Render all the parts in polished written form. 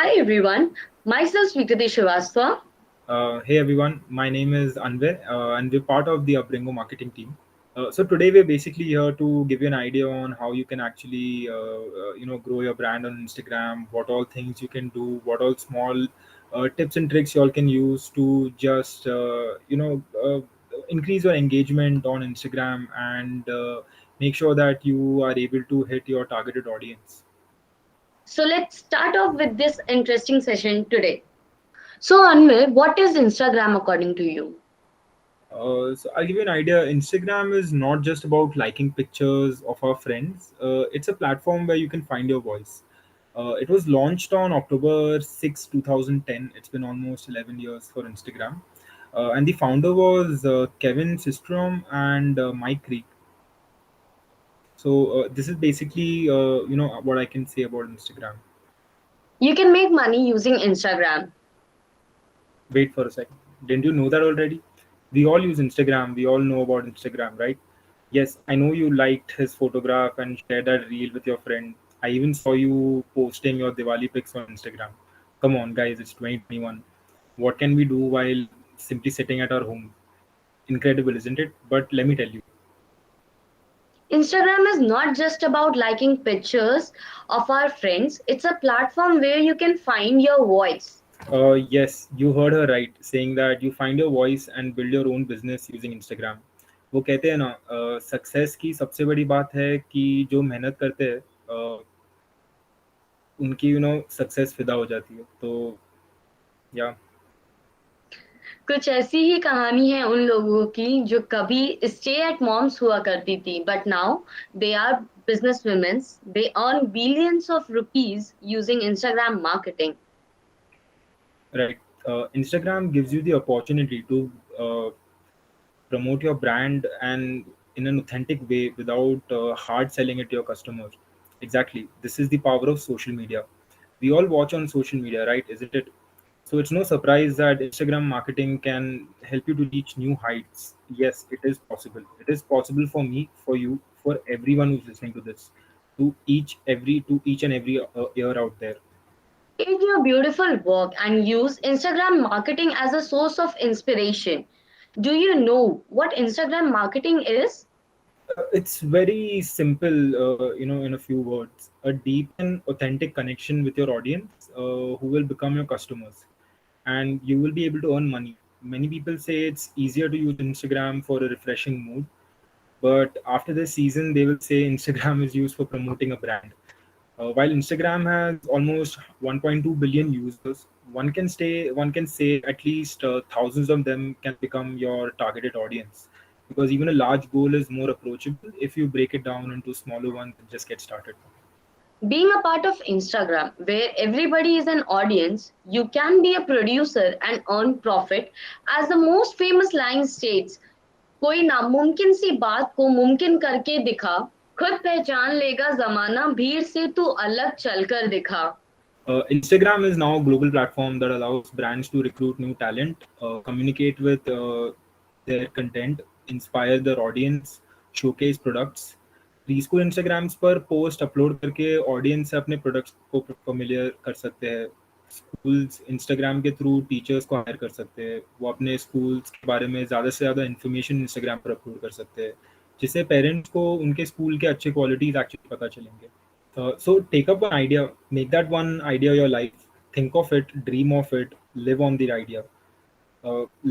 Hi everyone, myself Sweetati Srivastava. Hey everyone, my name is Anvay, and we're part of the Upbringo marketing team. So today we're basically here to give you an idea on how you can actually, grow your brand on Instagram. What all things you can do, what all small tips and tricks you all can use to just, increase your engagement on Instagram and make sure that you are able to hit your targeted audience. So let's start off with this interesting session today. So Anvil, what is Instagram according to you? So I'll give you an idea. Instagram is not just about liking pictures of our friends. It's a platform where you can find your voice. It was launched on October 6, 2010. It's been almost 11 years for Instagram. And the founder was Kevin Systrom and Mike Creek. So this is basically, what I can say about Instagram. You can make money using Instagram. Wait for a second. Didn't you know that already? We all use Instagram. We all know about Instagram, right? Yes, I know you liked his photograph and shared that reel with your friend. I even saw you posting your Diwali pics on Instagram. Come on, guys, it's 2021. What can we do while simply sitting at our home? Incredible, isn't it? But let me tell you. Instagram is not just about liking pictures of our friends, it's a platform where you can find your voice. Yes, you heard her right, saying that you find your voice and build your own business using Instagram. वो कहते हैं ना, success की सबसे बड़ी बात है कि जो मेहनत करते हैं उनकी सक्सेस फिदा हो जाती है तो या कुछ ऐसी ही कहानी है उन लोगों की जो कभी स्टे एट मॉम्स हुआ करती थी but now they are business womens they earn billions of rupees using Instagram marketing. right. Instagram gives you the opportunity to promote your brand and in an authentic way without hard selling it to your customers. Exactly, this is the power of social media. We all watch on social media, right? Isn't it? So it's no surprise that Instagram marketing can help you to reach new heights. Yes, it is possible. It is possible for me, for you, for everyone who's listening to this, to each and every ear out there. Create your beautiful work and use Instagram marketing as a source of inspiration. Do you know what Instagram marketing is? It's very simple, in a few words. A deep and authentic connection with your audience who will become your customers. And you will be able to earn money. Many people say it's easier to use Instagram for a refreshing mood, but after this season, they will say Instagram is used for promoting a brand. While Instagram has almost 1.2 billion users, one can say at least thousands of them can become your targeted audience. Because even a large goal is more approachable if you break it down into smaller ones and just get started. Being a part of Instagram, where everybody is an audience, you can be a producer and earn profit. As the most famous line states, कोई नामुमकिन सी बात को मुमकिन करके दिखा, खुद पहचान लेगा जमाना, भीड़ से तू अलग चलकर दिखा. Instagram is now a global platform that allows brands to recruit new talent, communicate with their content, inspire their audience, showcase products. Preschool Instagrams पर पोस्ट अपलोड करके ऑडियंस से अपने प्रोडक्ट्स को फेमिलियर कर सकते हैं. स्कूल्स इंस्टाग्राम के through teachers को हायर कर सकते हैं. वो अपने स्कूल्स के बारे में ज़्यादा से ज़्यादा इन्फॉर्मेशन इंस्टाग्राम पर अपलोड कर सकते हैं, जिससे पेरेंट्स को उनके स्कूल के अच्छे क्वालिटीज़ एक्चुअली पता चलेंगे. So take up one idea, make that one idea your life. Think of it, dream of it, live on the idea.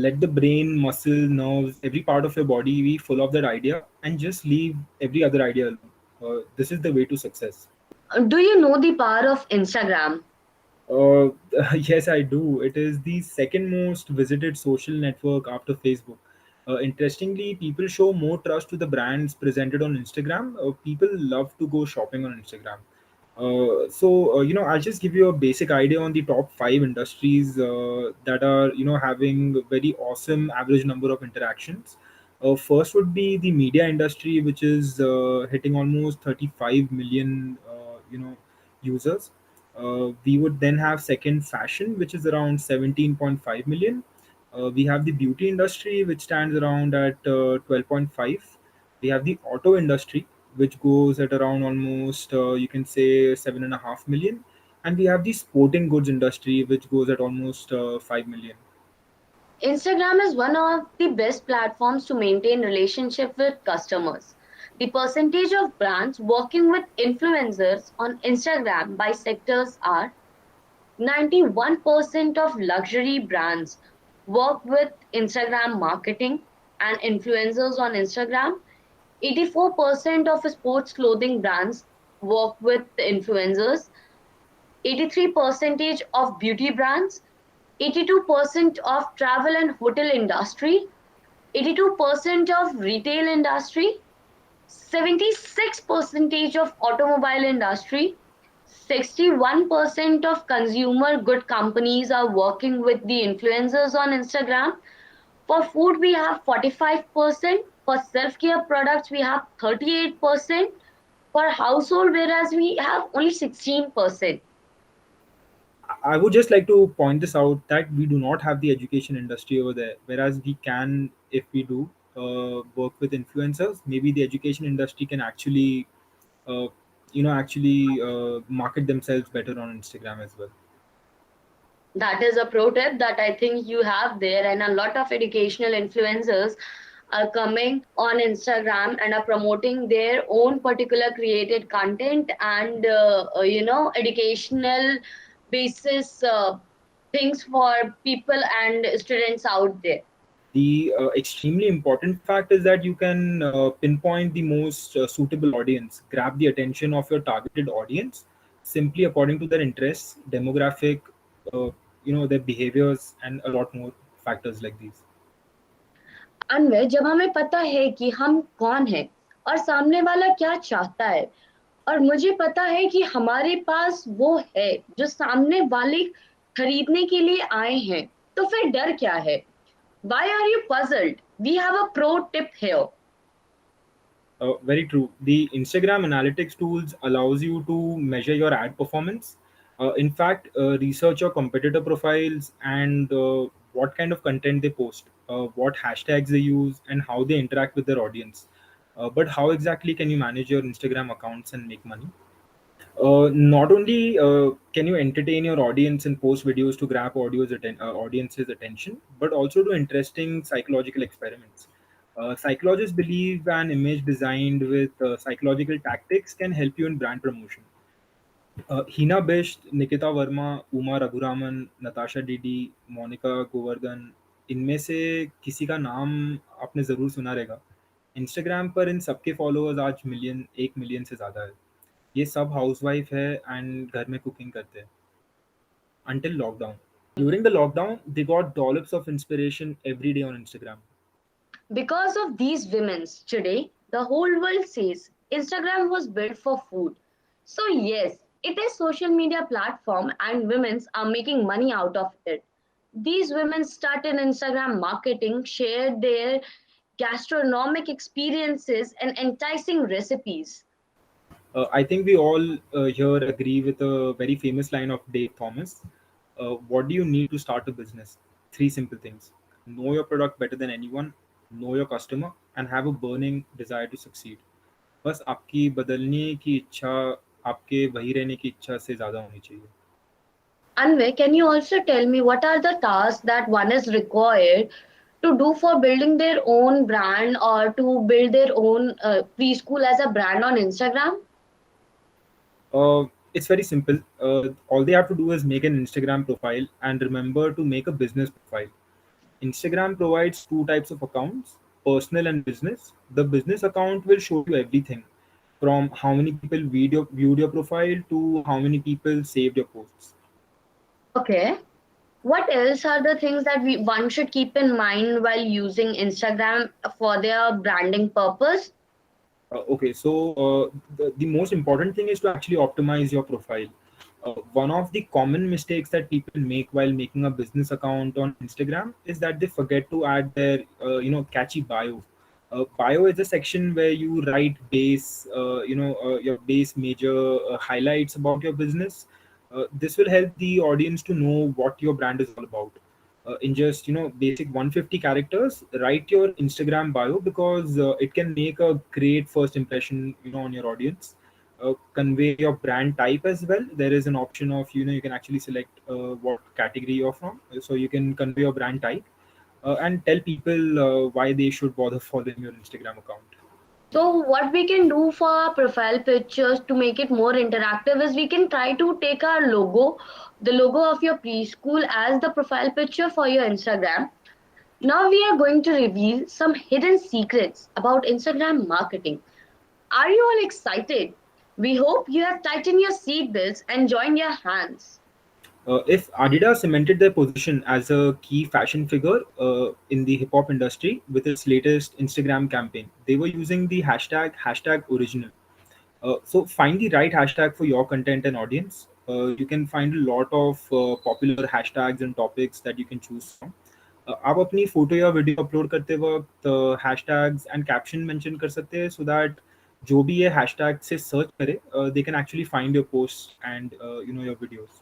Let the brain, muscle, nerves, every part of your body be full of that idea, and just leave every other idea alone. This is the way to success. Do you know the power of Instagram? Uh, yes, I do. It is the second most visited social network after Facebook. Interestingly, people show more trust to the brands presented on Instagram. People love to go shopping on Instagram. I'll just give you a basic idea on the top five industries that are, having a very awesome average number of interactions. First would be the media industry, which is hitting almost 35 million, users. We would then have second fashion, which is around 17.5 million. We have the beauty industry, which stands around at 12.5. We have the auto industry, which goes at around almost, you can say, 7.5 million. And we have the sporting goods industry, which goes at almost 5 million. Instagram is one of the best platforms to maintain relationship with customers. The percentage of brands working with influencers on Instagram by sectors are 91% of luxury brands work with Instagram marketing and influencers on Instagram. 84% of sports clothing brands work with influencers. 83% of beauty brands, 82% of travel and hotel industry, 82% of retail industry, 76% of automobile industry, 61% of consumer good companies are working with the influencers on Instagram. For food, we have 45%. For self care products, we have 38%. For household, whereas we have only 16%. I would just like to point this out that we do not have the education industry over there, whereas we can, if we do work with influencers, maybe the education industry can actually, uh, market themselves better on Instagram as well. That is a pro tip that I think you have there, and a lot of educational influencers are coming on Instagram and are promoting their own particular created content and educational basis things for people and students out there. The extremely important fact is that you can pinpoint the most suitable audience, grab the attention of your targeted audience simply according to their interests, demographic, uh, their behaviors, and a lot more factors like these. अनवय जब हमें पता है कि हम कौन है और सामने वाला क्या चाहता है और मुझे पता है कि हमारे पास वो है जो सामने वाले खरीदने के लिए आए हैं तो फिर डर क्या है why are you puzzled we have a pro tip here Very true. The Instagram analytics tools allows you to measure your ad performance. In fact, research your competitor profiles and what kind of content they post, what hashtags they use, and how they interact with their audience. But how exactly can you manage your Instagram accounts and make money? Not only can you entertain your audience and post videos to grab audience's attention, but also do interesting psychological experiments. Psychologists believe an image designed with psychological tactics can help you in brand promotion. Hina Bisht, Nikita Verma, Uma Raghuraman, Natasha Didi, Monika Govardhan, इनमें से किसी का नाम आपने ज़रूर सुना रहेगा. Instagram पर इन सबके फॉलोअर्स आज 1 मिलियन से ज़्यादा है. ये सब हाउसवाइफ है एंड घर में कुकिंग करते हैं. Until lockdown. During the lockdown, they got dollops of inspiration every day on Instagram. because of these women's today the whole world says Instagram was built for food so yes it is social media platform and women's are making money out of it these women started Instagram marketing shared their gastronomic experiences and enticing recipes. I think we all here agree with a very famous line of Dave Thomas. What do you need to start a business? Three simple things: know your product better than anyone, know your customer, and have a burning desire to succeed. बस आपकी बदलने की इच्छा, आपके वही रहने की इच्छा से ज़्यादा होनी चाहिए. Anvay, can you also tell me what are the tasks that one is required to do for building their own brand or to build their own preschool as a brand on Instagram? It's very simple. All they have to do is make an Instagram profile and remember to make a business profile. Instagram provides two types of accounts, personal and business. The business account will show you everything from how many people viewed your profile to how many people saved your posts. Okay. What else are the things that one should keep in mind while using Instagram for their branding purpose? Okay, so the most important thing is to actually optimize your profile. One of the common mistakes that people make while making a business account on Instagram is that they forget to add their catchy bio. Bio is a section where you write your base major highlights about your business. This will help the audience to know what your brand is all about. In just basic 150 characters, write your Instagram bio because it can make a great first impression on your audience. convey your brand type as well. There is an option of, you can actually select what category you're from, so you can convey your brand type and tell people why they should bother following your Instagram account. So what we can do for our profile pictures to make it more interactive is we can try to take our logo, the logo of your preschool as the profile picture for your Instagram. Now we are going to reveal some hidden secrets about Instagram marketing. Are you all excited? We hope you have tightened your seatbelts and joined your hands. If Adidas cemented their position as a key fashion figure in the hip hop industry with its latest Instagram campaign, they were using the hashtag original. So find the right hashtag for your content and audience. You can find a lot of popular hashtags and topics that you can choose from. आप अपनी photo या video upload करते वक्त hashtags and caption mention कर सकते हैं, so that जो भी ये hashtag से search करे, they can actually find your posts and your videos.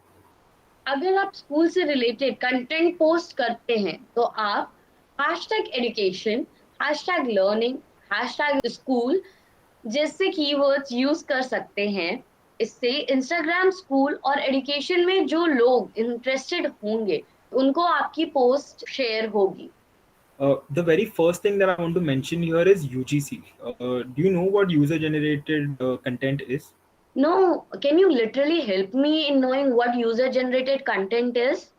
अगर आप स्कूल से रिलेटेड कंटेंट पोस्ट करते हैं तो आप hashtag education, hashtag learning, hashtag school जैसे कीवर्ड्स यूज कर सकते हैं. इससे इंस्टाग्राम स्कूल और एजुकेशन में जो लोग इंटरेस्टेड होंगे उनको आपकी पोस्ट शेयर होगी. The very first thing that I want to mention here is UGC. Do you know what user generated content is? No, can you literally help me in knowing what user generated content is?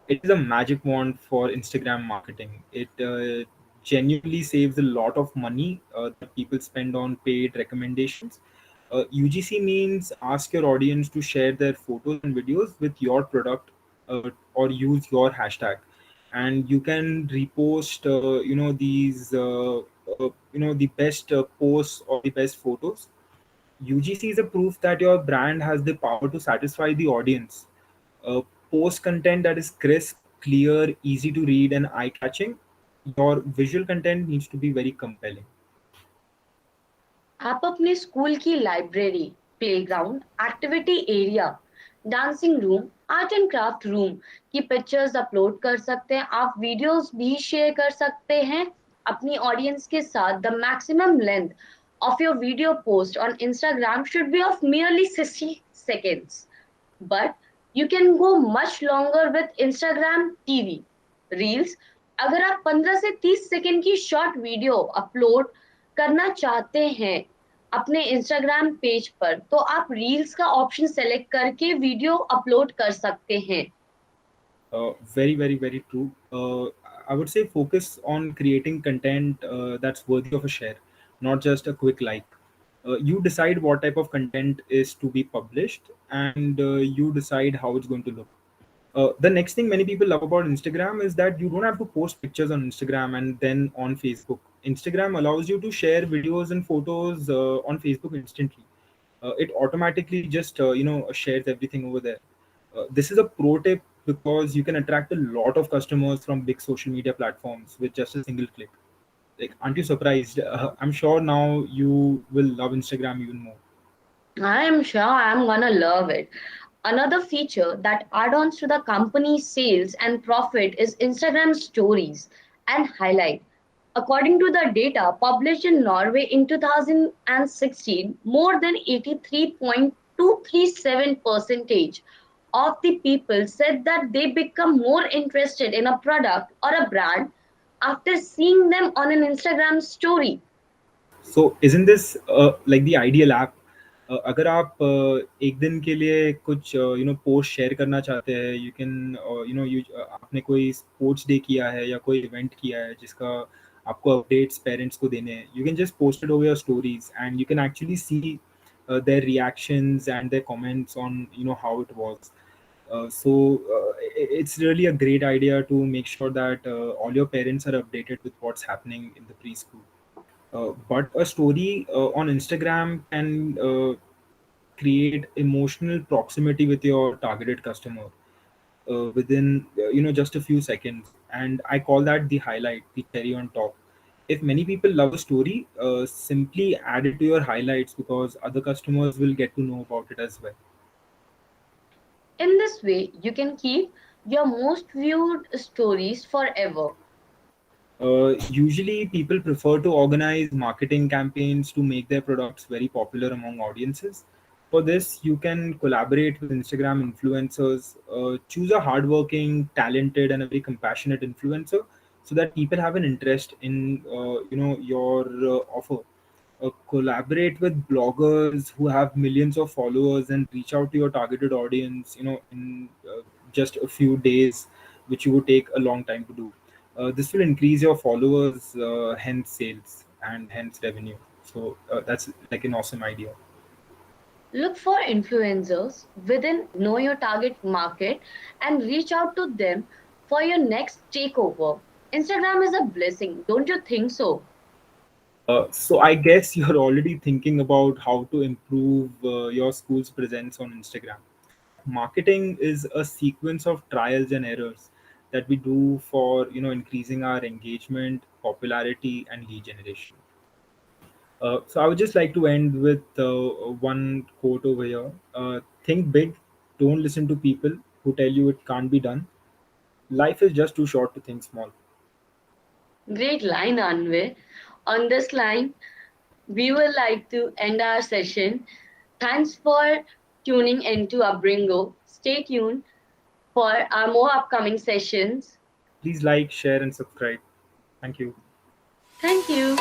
It is a magic wand for Instagram marketing. It genuinely saves a lot of money that people spend on paid recommendations. UGC means ask your audience to share their photos and videos with your product or use your hashtag, and you can repost these the best posts or the best photos. UGC is a proof that your brand has the power to satisfy the audience. uh, Post content that is crisp, clear, easy to read, and eye catching. Your visual content needs to be very compelling. आप अपने school की library, playground, activity area, dancing room, art and craft room की pictures upload कर सकते हैं. आप videos भी share कर सकते हैं अपनी ऑडियंस के साथ. The maximum length of your video post on Instagram should be of merely 60 seconds. But you can go much longer with Instagram TV Reels. अगर आप 15 से 30 सेकंड की शॉर्ट वीडियो अपलोड करना चाहते हैं अपने Instagram पेज पर, तो आप रील्स का ऑप्शन सेलेक्ट करके वीडियो अपलोड कर सकते हैं. Very, very, very true. I would say focus on creating content that's worthy of a share, not just a quick like. You decide what type of content is to be published, and you decide how it's going to look. The next thing many people love about Instagram is that you don't have to post pictures on Instagram and then on Facebook. Instagram allows you to share videos and photos on Facebook instantly. It automatically just shares everything over there. This is a pro tip because you can attract a lot of customers from big social media platforms with just a single click. Like, aren't you surprised? I'm sure now you will love Instagram even more. I am sure I am gonna love it. Another feature that add-ons to the company's sales and profit is Instagram stories and highlight. According to the data published in Norway in 2016, more than 83.237% of the people said that they become more interested in a product or a brand after seeing them on an Instagram story. So isn't this like the ideal app? अगर आप एक दिन के लिए कुछ post share करना चाहते हैं, यू कैन आपने कोई स्पोर्ट्स डे किया है या कोई इवेंट किया है जिसका आपको अपडेट्स पेरेंट्स को देने हैं, you can just post it over your stories and you can actually see their reactions and their comments on how it was. It's really a great idea to make sure that all your parents are updated with what's happening in the preschool. But a story on Instagram can create emotional proximity with your targeted customer within just a few seconds, and I call that the highlight, the cherry on top. If many people love a story, simply add it to your highlights because other customers will get to know about it as well. In this way, you can keep your most viewed stories forever. Usually, people prefer to organize marketing campaigns to make their products very popular among audiences. For this, you can collaborate with Instagram influencers. Choose a hardworking, talented, and a very compassionate influencer, so that people have an interest in your offer. Collaborate with bloggers who have millions of followers and reach out to your targeted audience. In just a few days, which you would take a long time to do. This will increase your followers, hence sales and hence revenue. So that's like an awesome idea. Look for influencers within know your target market and reach out to them for your next takeover. Instagram is a blessing, don't you think so? So I guess you're already thinking about how to improve your school's presence on Instagram. Marketing is a sequence of trials and errors that we do for increasing our engagement, popularity, and lead generation. So I would just like to end with one quote over here. Think big. Don't listen to people who tell you it can't be done. Life is just too short to think small. Great line, Anvay. On this line, we would like to end our session. Thanks for tuning into Abringo. Stay tuned for our more upcoming sessions. Please like, share, and subscribe. Thank you. Thank you.